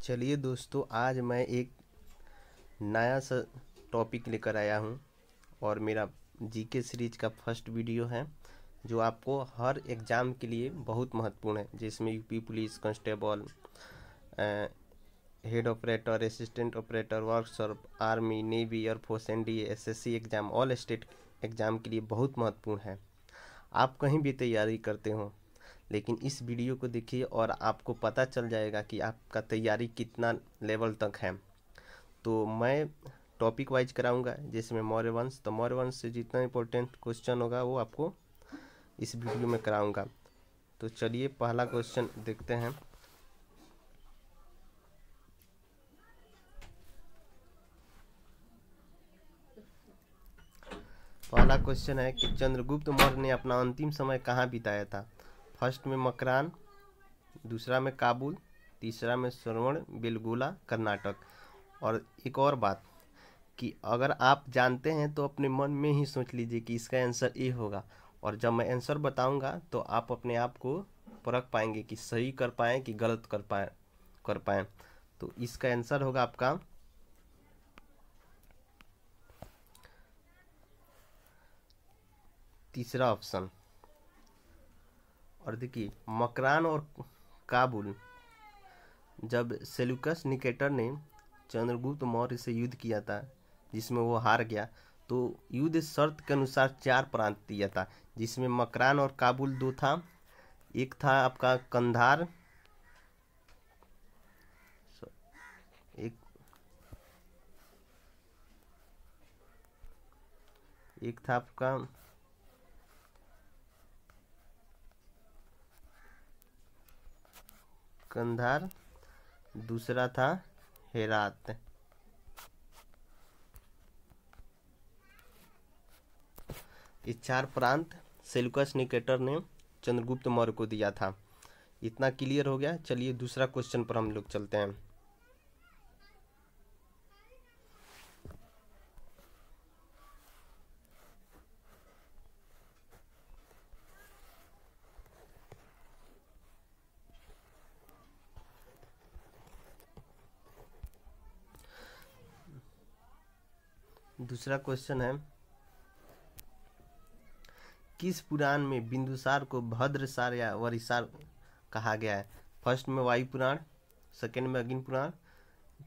चलिए दोस्तों, आज मैं एक नया सा टॉपिक लेकर आया हूँ और मेरा जीके सीरीज का फर्स्ट वीडियो है जो आपको हर एग्ज़ाम के लिए बहुत महत्वपूर्ण है, जिसमें UP police constable, head operator, assistant operator, workshop, army, navy, air force, NDA, SSC exam, all state exam के लिए बहुत महत्वपूर्ण है। आप कहीं भी तैयारी करते हो, लेकिन इस वीडियो को देखिए और आपको पता चल जाएगा कि आपका तैयारी कितना लेवल तक है। तो मैं टॉपिक वाइज कराऊंगा, जिसमें मौर्य वंश, तो मौर्य वंश से जितना इंपॉर्टेंट क्वेश्चन होगा वो आपको इस वीडियो में कराऊंगा। तो चलिए पहला क्वेश्चन देखते हैं। पहला क्वेश्चन है कि चंद्रगुप्त मौर्य ने अपना अंतिम समय कहाँ बिताया था। फर्स्ट में मकरान, दूसरा में काबुल, तीसरा में श्रवण बेलगोला कर्नाटक। और एक और बात कि अगर आप जानते हैं तो अपने मन में ही सोच लीजिए कि इसका आंसर ए होगा, और जब मैं आंसर बताऊंगा तो आप अपने आप को परख पाएंगे कि सही कर पाएँ कि गलत कर पाएँ। तो इसका आंसर होगा आपका तीसरा ऑप्शन। और देखिए, मकरान और काबुल, जब सेल्यूकस निकेटर ने चंद्रगुप्त मौर्य से युद्ध किया था जिसमें वो हार गया, तो युद्ध शर्त के अनुसार 4 प्रांत दिया था, जिसमें मकरान और काबुल 2 था। एक था आपका कंधार, एक एक था आपका कंधार, दूसरा था हेरात। ये 4 प्रांत सेल्यूकस निकेटर ने चंद्रगुप्त मौर्य को दिया था। इतना क्लियर हो गया। चलिए दूसरा क्वेश्चन पर हम लोग चलते हैं। दूसरा क्वेश्चन है, किस पुराण में बिंदुसार को भद्रसार या वरिसार कहा गया है। फर्स्ट में वायु पुराण, सेकेंड में अग्नि पुराण,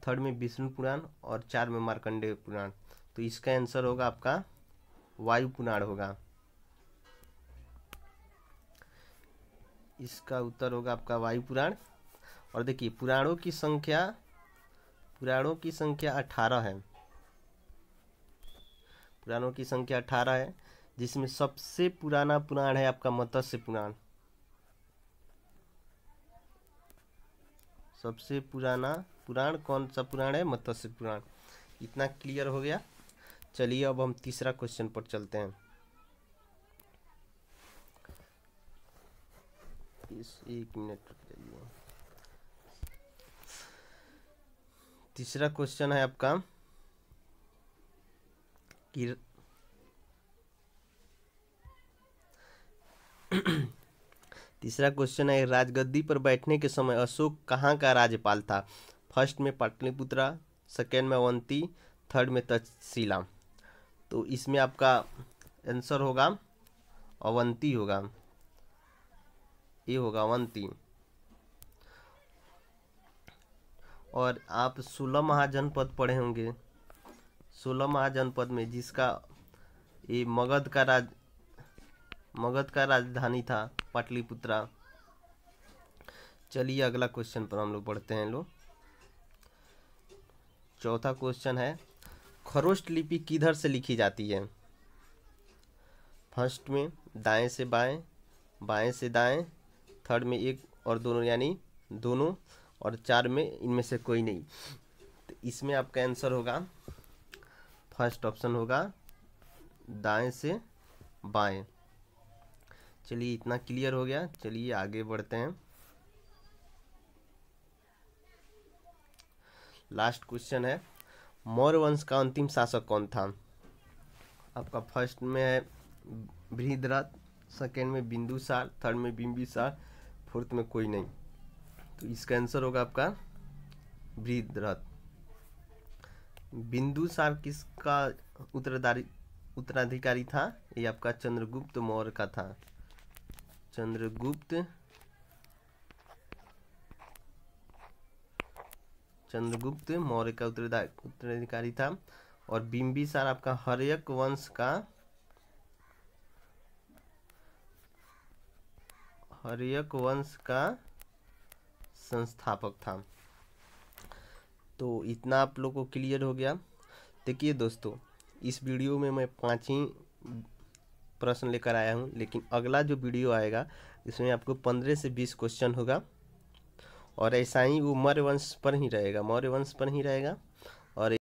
थर्ड में विष्णु पुराण और 4 में मार्कंडेय पुराण। तो इसका आंसर होगा आपका वायु पुराण होगा। इसका उत्तर होगा आपका वायु पुराण। और देखिए, पुराणों की संख्या 18 है। पुराणों की संख्या 18 है, जिसमें सबसे पुराना पुराण है आपका मत्स्य पुराण। सबसे पुराना पुराण कौन सा पुराण है? मत्स्य पुराण। इतना क्लियर हो गया। चलिए अब हम तीसरा क्वेश्चन पर चलते हैं। एक मिनट रुक जाइए। तीसरा क्वेश्चन है आपका कि तीसरा क्वेश्चन है, राजगद्दी पर बैठने के समय अशोक कहाँ का राज्यपाल था। फर्स्ट में पाटलिपुत्रा, सेकेंड में अवंती, थर्ड में तक्षशिला। तो इसमें आपका आंसर होगा अवंती होगा। ये होगा अवंती। और आप 16 महाजनपद पढ़े होंगे। 16 महाजनपद में जिसका ये मगध का राजधानी था पाटलिपुत्रा। चलिए अगला क्वेश्चन पर हम लोग बढ़ते हैं लोग। चौथा क्वेश्चन है, खरोष्ट लिपि किधर से लिखी जाती है। फर्स्ट में दाएं से बाएं, बाएं से दाएं, थर्ड में एक और दोनों यानी दोनों, और 4 में इनमें से कोई नहीं। तो इसमें आपका आंसर होगा फर्स्ट ऑप्शन होगा दाएं से बाएं। चलिए इतना क्लियर हो गया। चलिए आगे बढ़ते हैं। लास्ट क्वेश्चन है, मौर्य वंश का अंतिम शासक कौन था। आपका फर्स्ट में है बृहद्रथ, सेकेंड में बिंदुसार, थर्ड में बिंबिसार, फोर्थ में कोई नहीं। तो इसका आंसर होगा आपका बृहद्रथ। बिंदुसार किसका उत्तराधिकारी था? ये आपका चंद्रगुप्त मौर्य का था। चंद्रगुप्त मौर्य का उत्तराधिकारी था। और बिंबिसार आपका हर्यक वंश का संस्थापक था। तो इतना आप लोगों को क्लियर हो गया। देखिए दोस्तों, इस वीडियो में मैं 5 ही प्रश्न लेकर आया हूँ, लेकिन अगला जो वीडियो आएगा इसमें आपको 15 से 20 क्वेश्चन होगा, और ऐसा ही वो मौर्य वंश पर ही रहेगा और